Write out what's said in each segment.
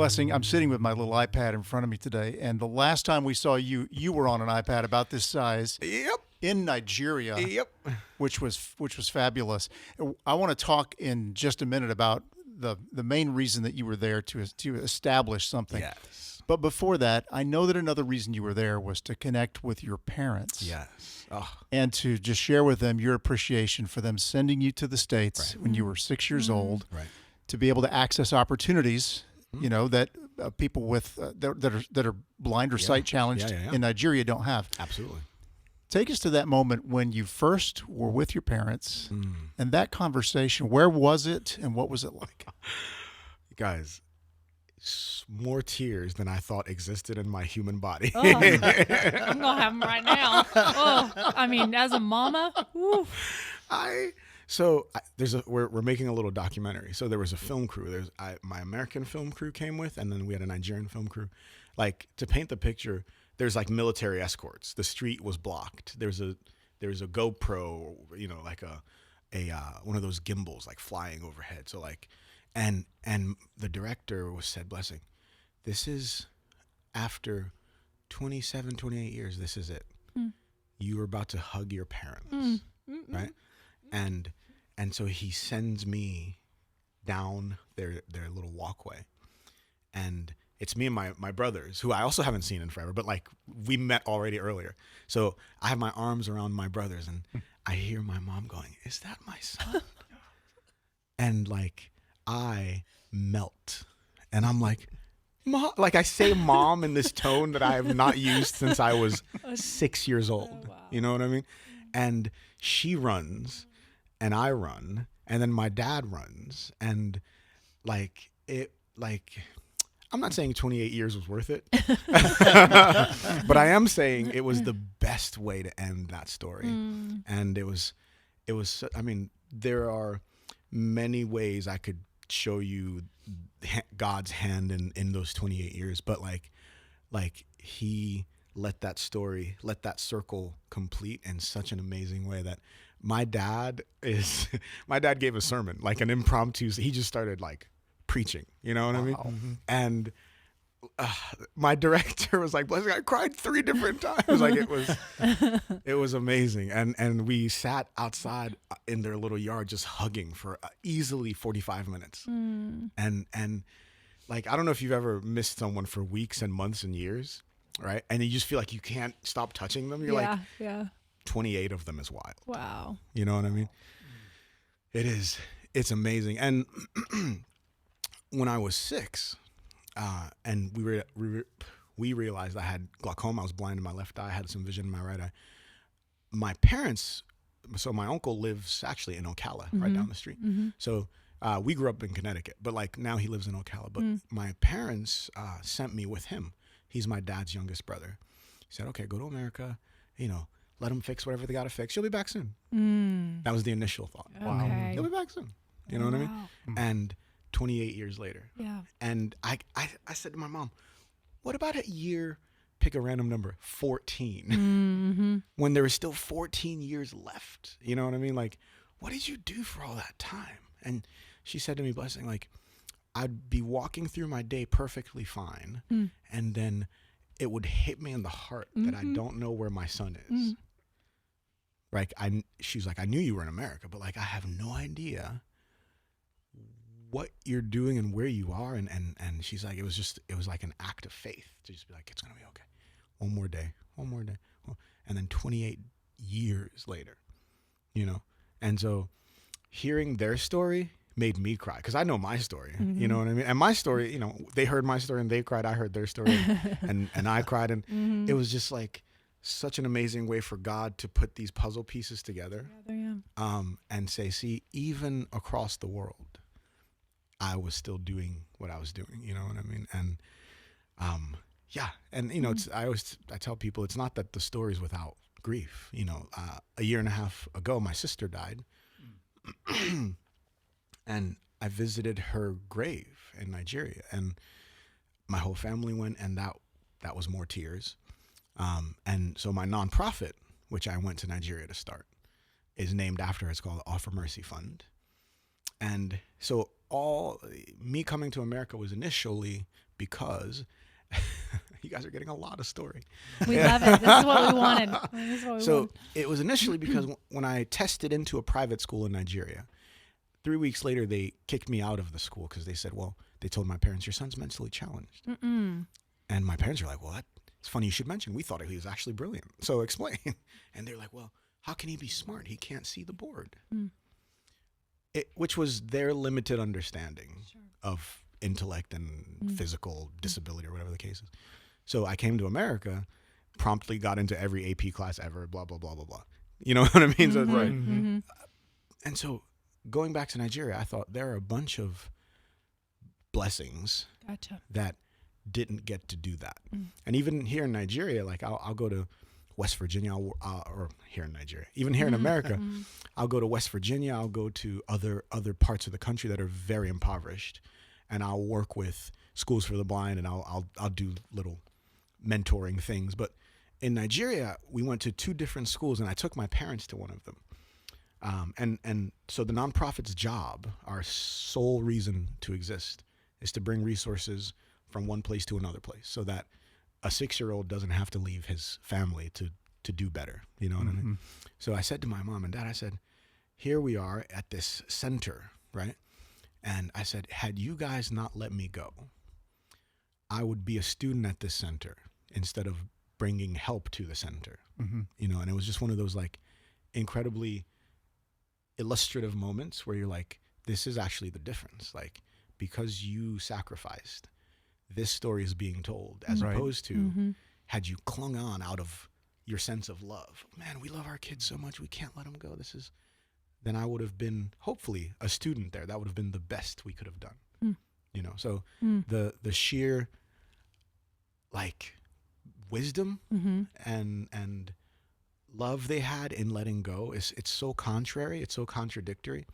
Blessing, I'm sitting with my little iPad in front of me today, and the last time we saw you, you were on an iPad about this size Yep. in Nigeria, Yep. which was fabulous. I want to talk in just a minute about the main reason that you were there to establish something. Yes. But before that, I know that another reason you were there was to connect with your parents. Yes. Oh, And to just share with them your appreciation for them sending you to the States when you were 6 years old, right. to be able to access opportunities, you know, that people with that are blind or sight challenged in Nigeria don't have. Absolutely. Take us to that moment when you first were with your parents and that conversation. Where was it and what was it like? Guys, more tears than I thought existed in my human body. Oh, I'm gonna have them right now. Oh, I mean, as a mama, woo. We're making a little documentary. So there was a film crew. My American film crew came with, and then we had a Nigerian film crew. Like, to paint the picture, there's like military escorts. The street was blocked. There's a GoPro, you know, like a one of those gimbals like flying overhead. So like, and the director said, Blessing, this is after 27, 28 years. This is it. You are about to hug your parents, right? And so he sends me down their little walkway, and it's me and my brothers, who I also haven't seen in forever, but like we met already earlier. So I have my arms around my brothers, and I hear my mom going, "Is that my son?" And like I melt, and I'm like, "Mom!" Like I say "mom" in this tone that I have not used since I was 6 years old. Oh, wow. You know what I mean? And she runs, and I run, and then my dad runs, and like I'm not saying 28 years was worth it, but I am saying it was the best way to end that story. And it was, I mean, there are many ways I could show you God's hand in those 28 years, but like he let that circle complete in such an amazing way that my dad gave a sermon, like an impromptu, he just started like preaching, you know what I mean? Mm-hmm. And my director was like, Blessing, I cried 3 different times. Like it was amazing. And we sat outside in their little yard just hugging for easily 45 minutes. And like, I don't know if you've ever missed someone for weeks and months and years, right? And you just feel like you can't stop touching them. You're like, 28 of them is wild. Wow. You know what I mean? It's amazing. And when I was 6, and we realized I had glaucoma. I was blind in my left eye. I had some vision in my right eye. My parents, so my uncle lives actually in Ocala, right down the street. So we grew up in Connecticut, but like now he lives in Ocala. But my parents sent me with him. He's my dad's youngest brother. He said, okay, go to America, you know, let him fix whatever they got to fix. You'll be back soon. That was the initial thought. Wow. Okay. You'll be back soon. You know what I mean? And 28 years later. Yeah. And I said to my mom, what about a year, pick a random number, 14, when there was still 14 years left? You know what I mean? Like, what did you do for all that time? And she said to me, Blessing, like, I'd be walking through my day perfectly fine, and then it would hit me in the heart that I don't know where my son is. Like, she's like, I knew you were in America, but like, I have no idea what you're doing and where you are. And she's like, it was like an act of faith to just be like, it's going to be okay. One more day. And then 28 years later, you know? And so hearing their story made me cry, because I know my story, you know what I mean? And my story, you know, they heard my story and they cried. I heard their story and I cried. And it was just like such an amazing way for God to put these puzzle pieces together, and say, see, even across the world, I was still doing what I was doing, you know what I mean? And and you know, I tell people, it's not that the story's without grief. You know, a year and a half ago, my sister died, and I visited her grave in Nigeria, and my whole family went, and that was more tears. And so my nonprofit, which I went to Nigeria to start, is named after her. It's called the Offer Mercy Fund. And so me coming to America was initially because you guys are getting a lot of story. We love it. This is what we wanted. This is what we So wanted. it was initially because when I tested into a private school in Nigeria, 3 weeks later, they kicked me out of the school because they said, well, they told my parents, your son's mentally challenged. Mm-mm. And my parents were like, well, it's funny you should mention. We thought he was actually brilliant. So explain. And they're like, well, how can he be smart? He can't see the board. Mm. Which was their limited understanding of intellect and physical disability or whatever the case is. So I came to America, promptly got into every AP class ever, blah, blah, blah, blah, blah. You know what I mean? So it's Right. Mm-hmm. and so going back to Nigeria, I thought there are a bunch of blessings Gotcha. that didn't get to do that. Mm. And even here in Nigeria, like I'll go to West Virginia, or here in Nigeria, even here in America, I'll go to West Virginia, I'll go to other parts of the country that are very impoverished, and I'll work with schools for the blind, and I'll do little mentoring things. But in Nigeria, we went to 2 different schools, and I took my parents to one of them. And so the nonprofit's job, our sole reason to exist, is to bring resources from one place to another place, so that a 6-year-old doesn't have to leave his family to do better. You know what I mean? So I said to my mom and dad, I said, here we are at this center, right? And I said, had you guys not let me go, I would be a student at this center instead of bringing help to the center. You know, and it was just one of those like incredibly illustrative moments where you're like, this is actually the difference. Like, because you sacrificed, this story is being told, as Right. opposed to had you clung on out of your sense of love. Man, we love our kids so much, we can't let them go. Then I would have been hopefully a student there. That would have been the best we could have done. You know, so the sheer like wisdom and love they had in letting go it's so contrary, it's so contradictory.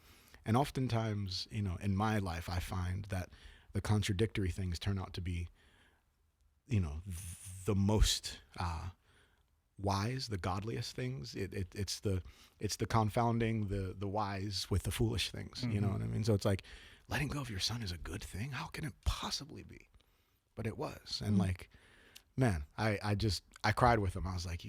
And oftentimes, you know, in my life, I find that the contradictory things turn out to be, you know, the most wise, the godliest things. It's the confounding the wise with the foolish things. You know what I mean? So it's like, letting go of your son is a good thing. How can it possibly be? But it was. And like, man, I cried with him. I was like,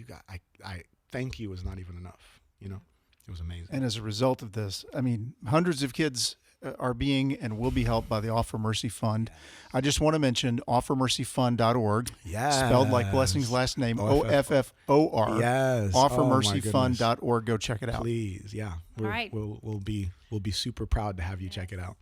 I thank you is not even enough. You know, it was amazing. And as a result of this, I mean, hundreds of kids are being and will be helped by the Offer Mercy Fund. I just want to mention offermercyfund.org. Yes. Spelled like Blessing's last name, OFFOR. Yes. Offermercyfund.org. Go check it out. Please. Yeah. All right. We'll be super proud to have you check it out.